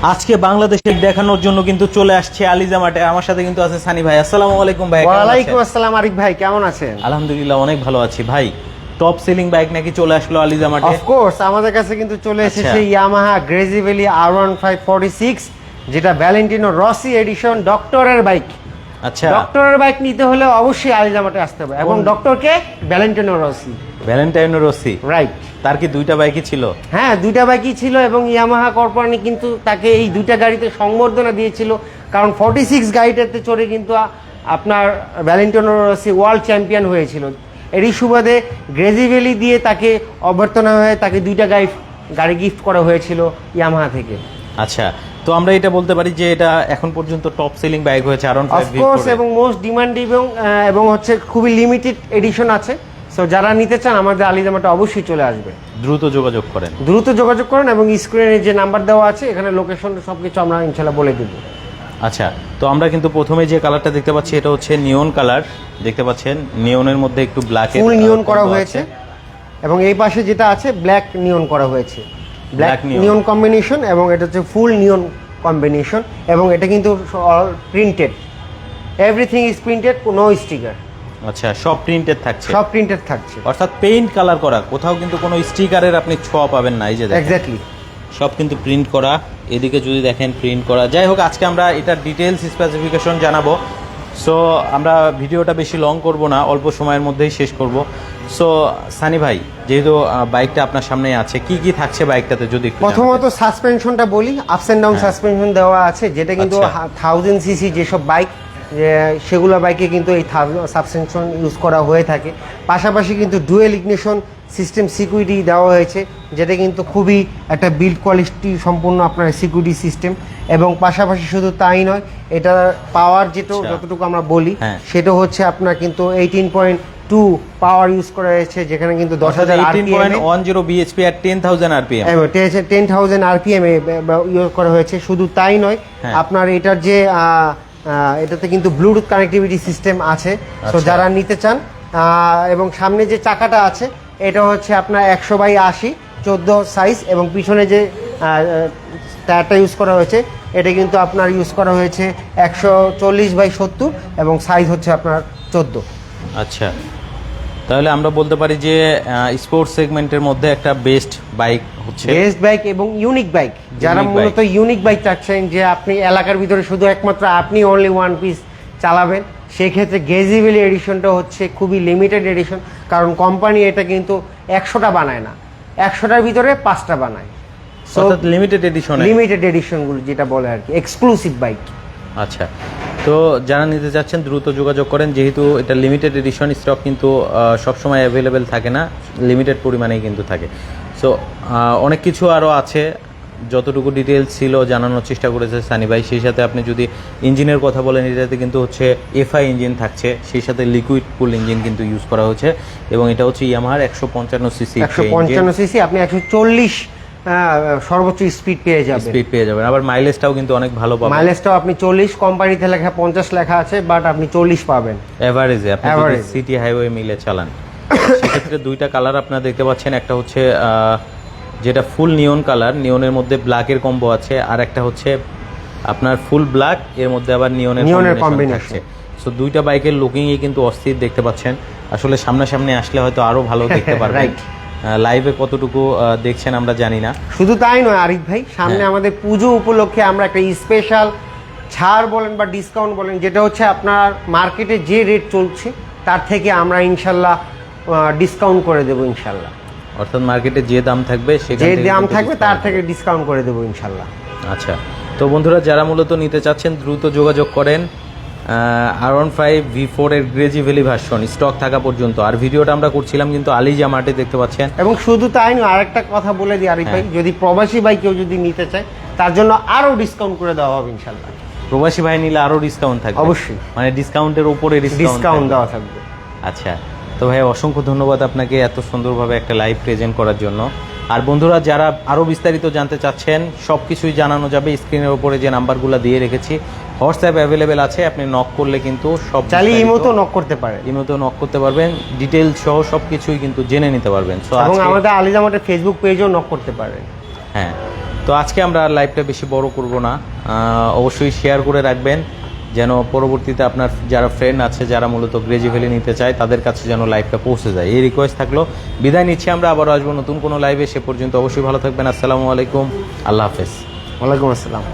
আজকে বাংলাদেশের দেখানোর জন্য কিন্তু চলে আসছে আলিজা মার্টে। আমার সাথে কিন্তু আছে সানি ভাই। আসসালামু আলাইকুম ভাই। ওয়ালাইকুম আসসালাম আরিফ ভাই, কেমন আছেন? আলহামদুলিল্লাহ অনেক ভালো আছি ভাই। টপ সেলিং বাইক নাকি চলে আসলো আলিজা মার্টে? অফ কোর্স আমাদের কাছে কিন্তু চলে এসেছে ইয়ামাহা গ্রেজি ভ্যালি R1546, যেটা ভ্যালেন্টিনো রসি এডিশন ডক্টরের বাইক। আচ্ছা, ডক্টরের বাইক নিতে হলে অবশ্যই আলিজা মার্টে আসতে হবে। এবং ডক্টরকে ভ্যালেন্টিনো রসি, ভ্যালেন্টাইনো রসি, রাইট। তার কি দুইটা বাইকই ছিল? হ্যাঁ, দুইটা বাইকই ছিল এবং ইয়ামাহা কোম্পানি কিন্তু তাকে এই দুইটা গাড়িতে সংবর্ধনা দিয়েছিল, কারণ 46 গাড়িটাতে চড়ে কিন্তু আপনার ভ্যালেন্টিনো রসি ওয়ার্ল্ড চ্যাম্পিয়ন হয়েছিল। এরই সুবাদে গ্রেজি ভ্যালি দিয়ে তাকে অভ্যর্থনা হয়ে তাকে দুইটা গাড়ি গিফট করা হয়েছিল ইয়ামাহা থেকে। আচ্ছা, তো আমরা এটা বলতে পারি যে এটা এখন পর্যন্ত টপ সেলিং বাইক হয়েছে R15 অফকোর্স, এবং মোস্ট ডিমান্ডিং এবং হচ্ছে খুবই লিমিটেড এডিশন আছে। সো যারা নিতে চান আমাদের আলিজা মার্টে অবশ্যই চলে আসবে। দ্রুত যোগাযোগ করেন এবং স্ক্রিনে যে নাম্বার দেওয়া আছে এখানে লোকেশন সবকিছু আমরা ইনশাল্লাহ বলে দেব। আচ্ছা, তো আমরা কিন্তু প্রথমে যে কালারটা দেখতে পাচ্ছি এটা হচ্ছে নিয়ন কালার। দেখতে পাচ্ছেন নিয়নের মধ্যে একটু ব্ল্যাক ফুল নিয়ন করা হয়েছে, এবং এই পাশে যেটা আছে ব্ল্যাক নিয়ন করা হয়েছে, ব্ল্যাক নিয়ন কম্বিনেশন, এবং এটা হচ্ছে ফুল নিয়ন কম্বিনেশন। এবং এটা কিন্তু printed, everything is printed, no sticker. আচ্ছা, সব প্রিন্টেড থাকছে, সব প্রিন্টেড থাকছে, অর্থাৎ পেইন্ট কালার করা, কোথাও কিন্তু কোনো স্টিকারের আপনি ছোঁয়া পাবেন না। এই যে দেখেন এক্স্যাক্টলি সব কিন্তু প্রিন্ট করা, এদিকে যদি দেখেন প্রিন্ট করা। যাই হোক, আজকে আমরা এটার ডিটেলস স্পেসিফিকেশন জানাবো। সো আমরা ভিডিওটা বেশি লং করব না, অল্প সময়ের মধ্যেই শেষ করব। সো সানি ভাই, যেহেতু বাইকটা আপনার সামনে আছে, কি কি থাকছে বাইকটাতে যদি একটু প্রথমত সাসপেনশনটা বলি। আপস অ্যান্ড ডাউন সাসপেনশন দেওয়া আছে, যেটা কিন্তু 1000 সিসি যেসব বাইক সেগুলো বাইকে কিন্তু এই সাসপেনশন ইউজ করা হয়ে থাকে। পাশাপাশি কিন্তু ডুয়েল ইগনিশন সিস্টেম সিকিউরিটি দেওয়া হয়েছে, যেটা কিন্তু খুবই একটা বিল্ড কোয়ালিটি সম্পূর্ণ আপনার সিকিউরিটি সিস্টেম। এবং পাশাপাশি শুধু তাই নয়, এটা পাওয়ার যতটুকু আমরা বলি সেটা হচ্ছে আপনার কিন্তু 18.2 পাওয়ার ইউজ করা হয়েছে, যেখানে কিন্তু 10,000 18.10 bhp আর 10,000 rpm 10,000 rpm ইউজ করা হয়েছে। শুধু তাই নয়, আপনার এটার যে এটাতে কিন্তু ব্লুটুথ কানেক্টিভিটি সিস্টেম আছে। তো যারা নিতে চান, এবং সামনে যে চাকাটা আছে এটা হচ্ছে আপনার 100/80 14 সাইজ, এবং পিছনে যে টায়ারটা ইউজ করা হয়েছে এটা কিন্তু আপনার ইউজ করা হয়েছে 140/70, এবং সাইজ হচ্ছে আপনার 14। আচ্ছা, তাহলে আমরা বলতে পারি যে স্পোর্টস সেগমেন্টের মধ্যে একটা বেস্ট বাইক হচ্ছে, বেস্ট বাইক এবং ইউনিক বাইক। যারা মূলত ইউনিক বাইক চাচ্ছেন, যে আপনি এলাকার ভিতরে শুধু একমাত্র আপনি অনলি ওয়ান পিস চালাবেন, সেই ক্ষেত্রে গ্রেজি ভ্যালি এডিশনটা হচ্ছে খুবই লিমিটেড এডিশন। কারণ কোম্পানি এটা কিন্তু 100টা বানায় না, 100টার ভিতরে 5টা বানায়। সো লিমিটেড এডিশনগুলো যেটা বলে আর কি, এক্সক্লুসিভ বাইক। আচ্ছা, তো যারা নিতে চাচ্ছেন দ্রুত যোগাযোগ করেন, যেহেতু এটা লিমিটেড এডিশন, স্টক কিন্তু সবসময় অ্যাভেলেবেল থাকে না, লিমিটেড পরিমাণেই কিন্তু থাকে। সো অনেক কিছু আরও আছে, যতটুকু ডিটেলস ছিল জানানোর চেষ্টা করেছে সানি ভাই। সেই সাথে আপনি যদি ইঞ্জিনের কথা বলেন, এটাতে কিন্তু হচ্ছে FI ইঞ্জিন থাকছে, সেই সাথে লিকুইড কুল ইঞ্জিন কিন্তু ইউজ করা হয়েছে, এবং এটা হচ্ছে ইয়ামাহার 155 সিসি। 155 সিসি, আপনি 140 সর্বোচ্চ স্পিড পেয়ে যাবেন। আবার মাইলেজটাও কিন্তু অনেক ভালো পাবেন। মাইলেজটাও আপনি 40, কোম্পানিতে লেখা 50 লেখা আছে, বাট আপনি 40 পাবেন এভারেজে, আপনি যদি সিটি হাইওয়ে মিলে চালান। সেক্ষেত্রে দুইটা কালার আপনারা দেখতে পাচ্ছেন, একটা হচ্ছে যেটা ফুল নিয়ন কালার, নিয়নের মধ্যে ব্ল্যাকের কম্বো আছে, আর একটা হচ্ছে আপনার ফুল ব্ল্যাক, এর মধ্যে আবার নিয়নের কম্বিনেশন। সো দুইটা বাইকের লুকিংই কিন্তু অস্থির দেখতে পাচ্ছেন। আসলে সামনাসামনি আসলে হয়তো আরো ভালো দেখতে পারবেন। লাইভে কতটুকু দেখছেন আমরা জানি না। শুধু তাই নয় আরিফ ভাই, সামনে আমাদের পুজো উপলক্ষে আমরা একটা স্পেশাল ছাড় বলেন বা ডিসকাউন্ট বলেন, যেটা হচ্ছে আপনার মার্কেটে যে রেট চলছে তার থেকে আমরা ইনশাল্লাহ ডিসকাউন্ট করে দেবো ইনশাল্লাহ। অর্থাৎ মার্কেটে যে দাম থাকবে তার থেকে ডিসকাউন্ট করে দেবো ইনশাল্লাহ। আচ্ছা, তো বন্ধুরা যারা মূলত নিতে চাচ্ছেন দ্রুত যোগাযোগ করেন। R15 V4 এর গ্রেজি ভ্যালি ভার্সন স্টক থাকা পর্যন্ত। আর ভিডিওটা আমরা করছিলাম কিন্তু আলিজা মার্টে, দেখতে পাচ্ছেন। এবং শুধু তাই নয়, আরেকটা কথা বলে দিই আরিফ ভাই, যদি প্রবাসী ভাই কেউ যদি নিতে চায় তার জন্য আরো ডিসকাউন্ট করে দেওয়া হবে ইনশাল্লাহ। প্রবাসী ভাই নিলে আরো ডিসকাউন্ট থাকবে অবশ্যই, মানে ডিসকাউন্টের উপরে ডিসকাউন্ট দেওয়া থাকবে। আচ্ছা, তো ভাই অসংখ্য ধন্যবাদ আপনাকে এত সুন্দরভাবে একটা লাইভ প্রেজেন্ট করার জন্য। আর বন্ধুরা যারা আরো বিস্তারিত জানতে চাচ্ছেন, সবকিছুই জানানো যাবে স্ক্রিনের উপরে যে নাম্বারগুলো দিয়ে রেখেছি। হোয়াটসঅ্যাপ অ্যাভেলেবেল আছে, আপনি নক করলে কিন্তু সব চাইলে ইমোতেও নক করতে পারেন, নক করতে পারবেন, ডিটেইলস সহ সবকিছুই কিন্তু জেনে নিতে পারবেন। এবং আমাদের আলিজা মার্টের ফেসবুক পেজেও নক করতে পারেন। হ্যাঁ, তো আজকে আমরা লাইভটা বেশি বড় করব না, অবশ্যই শেয়ার করে রাখবেন যেন পরবর্তীতে আপনার যারা ফ্রেন্ড আছে যারা মূলত গ্রেজি ভ্যালি নিতে চায় তাদের কাছে যেন লাইভটা পৌঁছে যায়, এই রিকোয়েস্ট থাকলো। বিদায় নিচ্ছি, আমরা আবারও আসবো নতুন কোনো লাইভে। সে পর্যন্ত অবশ্যই ভালো থাকবেন। আসসালামু আলাইকুম, আল্লাহ হাফেজ। ওয়ালাইকুম আসসালাম।